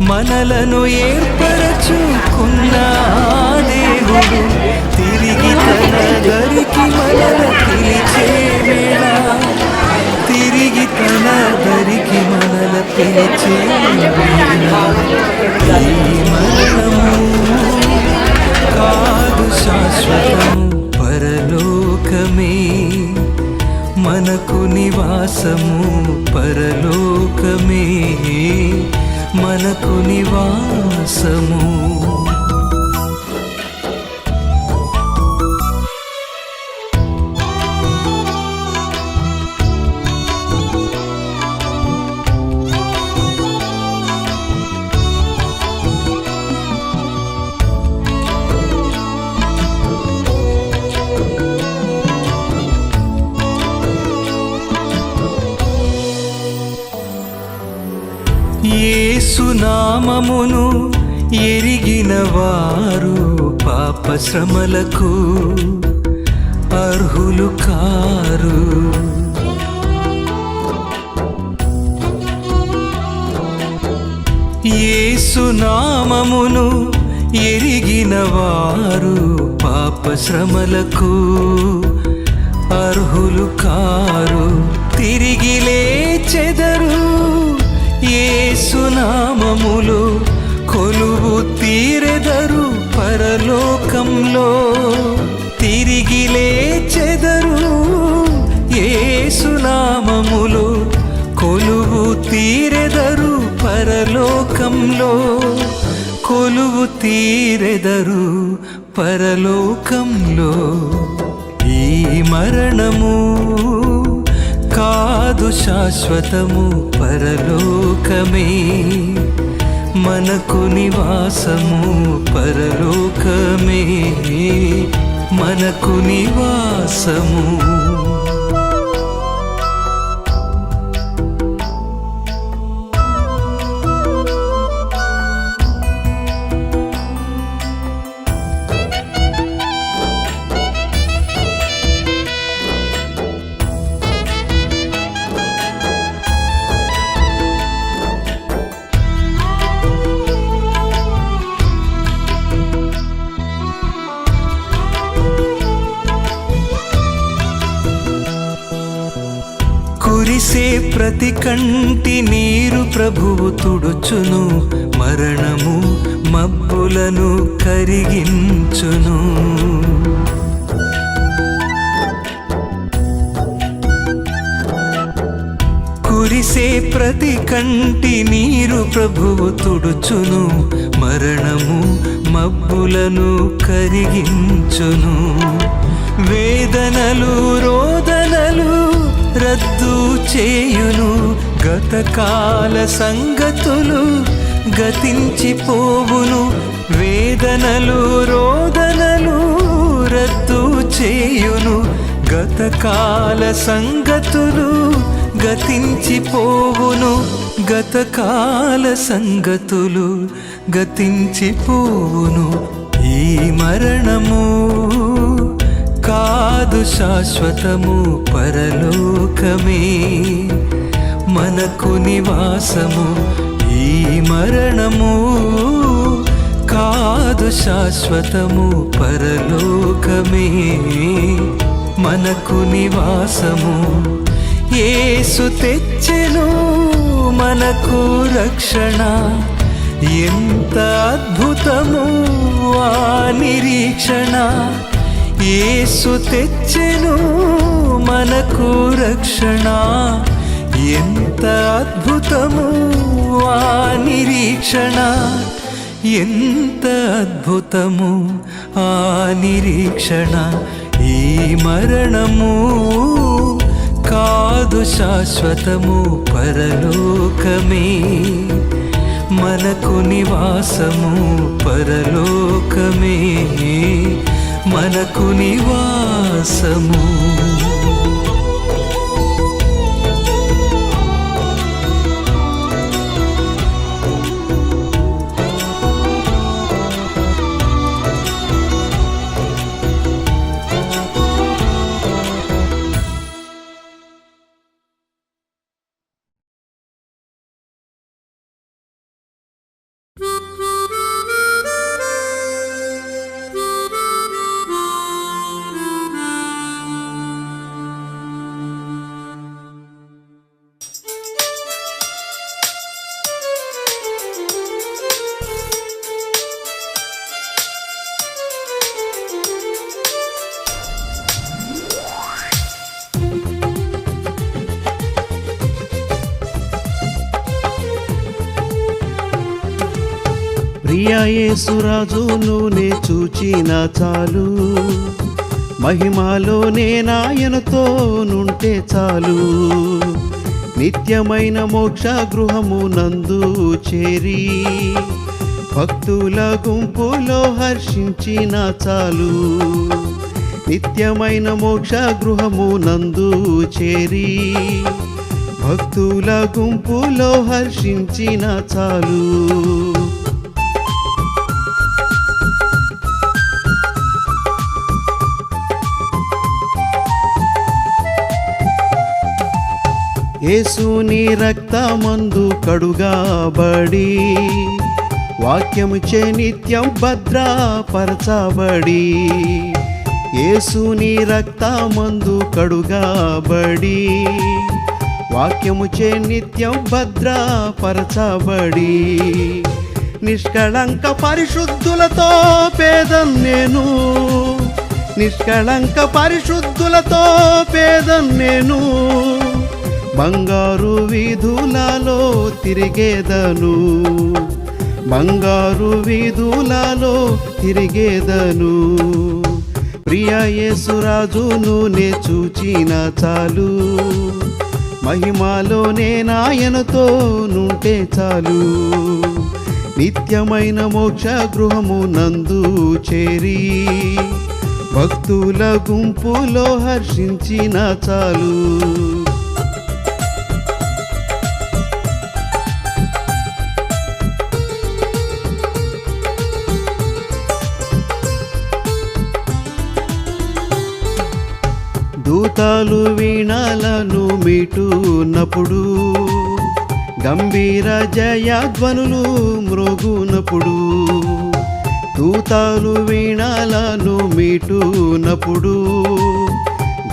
మనలను ఏర్పరచుకున్న దేవుడు తిరిగి తన దరికి మనల పిలిచే వేళ. తిరిగి తన దరికి మనల పిలిచే వేళ. ఈ మరణము కాదు శాశ్వతము పరలోకమే మనకు నివాసము. పరలోకమే మనకు నివాసము. యేసు నామమును ఎరిగిన వారు పాప శ్రమలకు అర్హులు కారు. యేసు నామమును ఎరిగిన వారు పాప శ్రమలకు అర్హులు కారు. తిరిగి లేచెదరు యేసు నామములో, కొలువు తీరెదరు పరలోకంలో. తిరిగి లేచెదరు యేసు నామములో, కొలువు తీరెదరు పరలోకంలో. కొలువు తీరెదరు పరలోకంలో. ఈ మరణము కాదు శాశ్వతము పరలోకమే మనకు నివాసము. పరలోకమే మనకు నివాసము. కురిసే ప్రతి కంటి నీరు ప్రభువు తుడుచును. మరణము మబ్బులను కరిగించును. కురిసే ప్రతి కంటి నీరు ప్రభువు తుడుచును, మరణము మబ్బులను కరిగించును. వేదనలు రోదనలు రద్దు చేయును, గతకాల సంగతులు గతించిపోవును. వేదనలు రోదనలు రద్దు చేయును, గతకాల సంగతులు గతించిపోవును. గతకాల సంగతులు గతించిపోవును. ఈ మరణము కాదు శాశ్వతము, పరలోకమే మనకు నివాసము. ఈ మరణము కాదు శాశ్వతము, పరలోకమే మనకు నివాసము. యేసు తెచ్చెను మనకు రక్షణ, ఎంత అద్భుతము ఆ నిరీక్షణ. యేసు తెచ్చెను మనకు రక్షణ, ఎంత అద్భుతము ఆ నిరీక్షణ. ఎంత అద్భుతము ఆ నిరీక్షణ. ఈ మరణము కాదు శాశ్వతము, పరలోకమే మనకు నివాసము. పరలోకమే మనకు నివాసము. ప్రియ యేసురాజును నే చూచిన చాలు, మహిమలోనే నాయనతో నుంటే చాలు. నిత్యమైన మోక్ష గృహము నందు చేరి భక్తుల గుంపులో హర్షించిన చాలు. నిత్యమైన మోక్ష గృహము నందు చేరి భక్తుల గుంపులో హర్షించిన చాలు. యేసుని రక్తమందు కడుగాబడి వాక్యముచే నిత్యం భద్రపరచబడి. యేసుని రక్తమందు కడుగాబడి వాక్యముచే నిత్యం భద్రపరచబడి. నిష్కళంక పరిశుద్ధులతో పేదం నేను, నిష్కళంక పరిశుద్ధులతో పేదం నేను. బంగారు వీధులలో తిరిగేదను, బంగారు వీధులలో తిరిగేదను. ప్రియ యేసురాజును నే చూచిన చాలు, మహిమలోనే నాయనతో నుంటే చాలు. నిత్యమైన మోక్ష గృహము నందు చేరి భక్తుల గుంపులో హర్షించిన చాలు. దూతాలు వీణాలను మీటున్నప్పుడు, గంభీర జయధ్వనులు మ్రోగునప్పుడు. దూతాలు వీణాలను మీటున్నప్పుడు,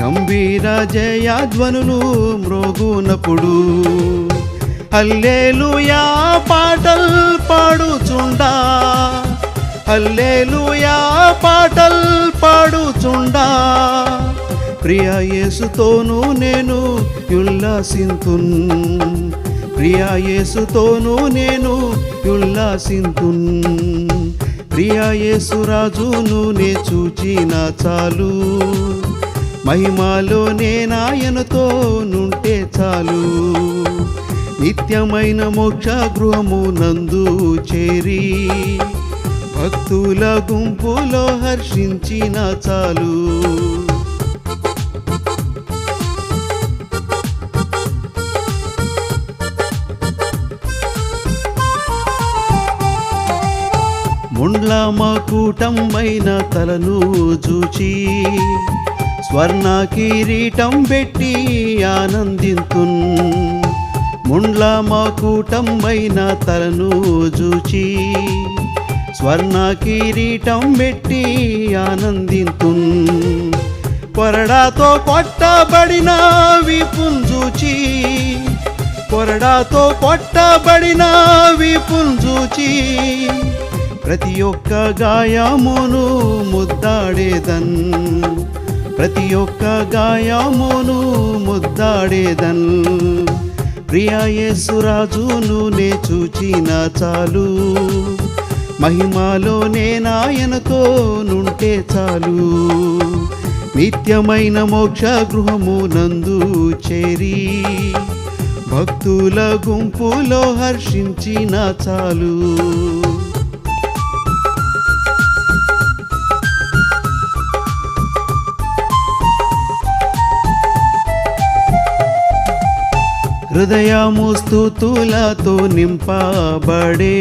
గంభీర జయధ్వనులు మ్రోగునప్పుడు. హల్లెలూయా పాటల్ పాడుచుండా, హల్లెలూయా పాటల్ పాడుచుండా. ప్రియ యేసుతోనూ నేను ఉల్లాసింతున్, ప్రియ యేసుతోనూ నేను ఉల్లాసింతున్. ప్రియ యేసురాజును నే చూచిన చాలు, మహిమలో నేనాయనతో నుంటే చాలు. నిత్యమైన మోక్ష గృహము నందు చేరి భక్తుల గుంపులో హర్షించిన చాలు. ముండ్ల మకుటమైన తలను చూచి స్వర్ణ కిరీటం పెట్టి ఆనందింతున్, ముండ్ల మకుటమైన తలను చూచి స్వర్ణ కిరీటం పెట్టి ఆనందింతున్. కొరడాతో కొట్టబడిన వీపున్ చూచి, కొరడాతో కొట్టబడిన వీపున్ చూచి ప్రతి ఒక్క గాయమును ముద్దాడేదన్, ప్రతి ఒక్క గాయమును ముద్దాడేదన్. ప్రియ యేసురాజును నే చూచిన చాలు, మహిమలో నేనాయనతో నుంటే చాలు. నిత్యమైన మోక్ష గృహము నందు చేరి భక్తుల గుంపులో హర్షించిన చాలు. హృదయము స్తుతులతో నింపబడే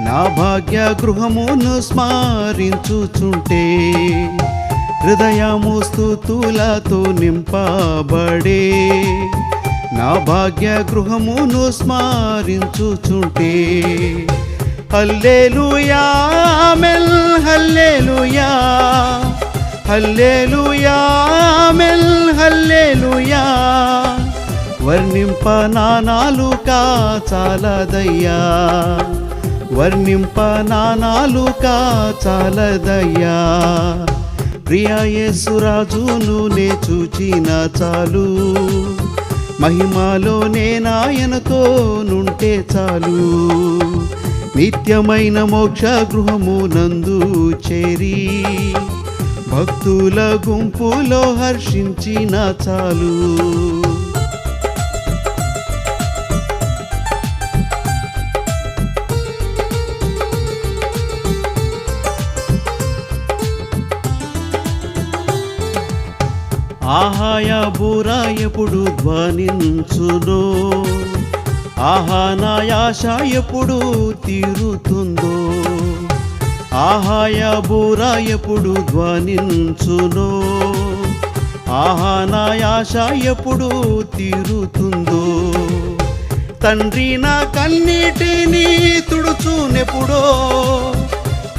నా భాగ్య గృహమును స్మరించుచుంటే, హృదయము స్తుతులతో నింపబడే నా భాగ్య గృహమును స్మరించుచుంటే. హల్లెలూయా ఆమేన్, హల్లెలూయా, హల్లెలూయా ఆమేన్, హల్లెలూయా. వర్ణింప నా నాలుక చాలదయ్యా, వర్ణింప నా నాలుక చాలదయ్యా. ప్రియ యేసురాజును నే చూచిన చాలు, మహిమలో నేనాయనతో నుంటే చాలు. నిత్యమైన మోక్ష గృహము నందు చేరి భక్తుల గుంపులో హర్షించిన చాలు. ఆహాయ బూర ఎప్పుడు ధ్వనించునో, ఆహా నా ఆశ ఎప్పుడు తీరుతుందో. ఆహాయ బూర ఎప్పుడు ధ్వనించునో, ఆహా నా ఆశ ఎప్పుడు తీరుతుందో. తండ్రి నా కన్నీటిని తుడుచునెప్పుడో,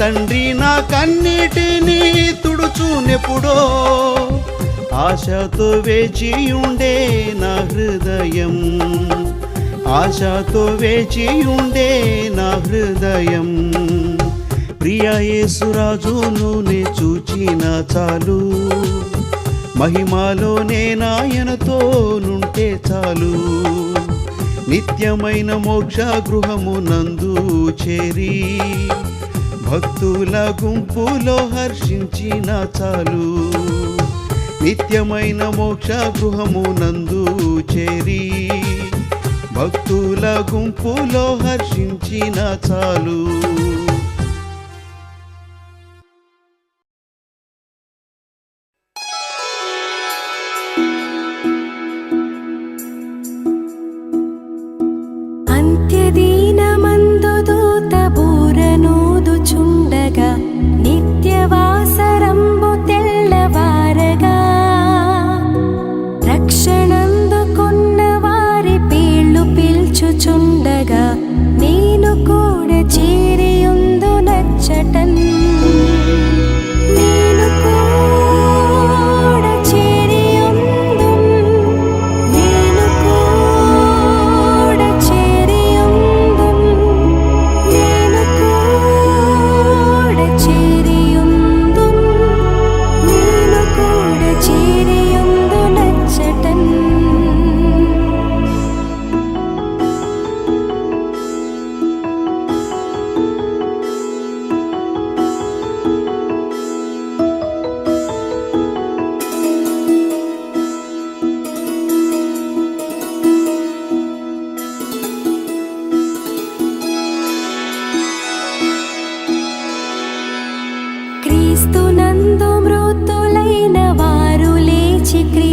తండ్రి నా కన్నీటిని తుడుచునెప్పుడో. ఆశతో వేచి ఉండే నా హృదయం, ఆశతో వేచి ఉండే నా హృదయం. ప్రియ యేసురాజును నే చూచిన చాలు, మహిమలో నేనాయనతో నుంటే చాలు. నిత్యమైన మోక్ష గృహము నందు చేరి భక్తుల గుంపులో హర్షించిన చాలు. నిత్యమైన మోక్ష గృహము నందు చేరి భక్తుల గుంపులో హర్షించిన చాలు. అంత్యదీనమందు దూత బూరనూదుచుండగా నిత్యవాసరంబు తెల్లవారగా, రక్షణందుకున్న వారి పేర్లు పిల్చుచుండగా నేను కూడా చేరియుందు నచ్చటన్, నేను కూడా చేరియుందున్, నేను కూడా చేరియుందున్, నేను కూడా చేరియుందున్, నేను కూడా మంచి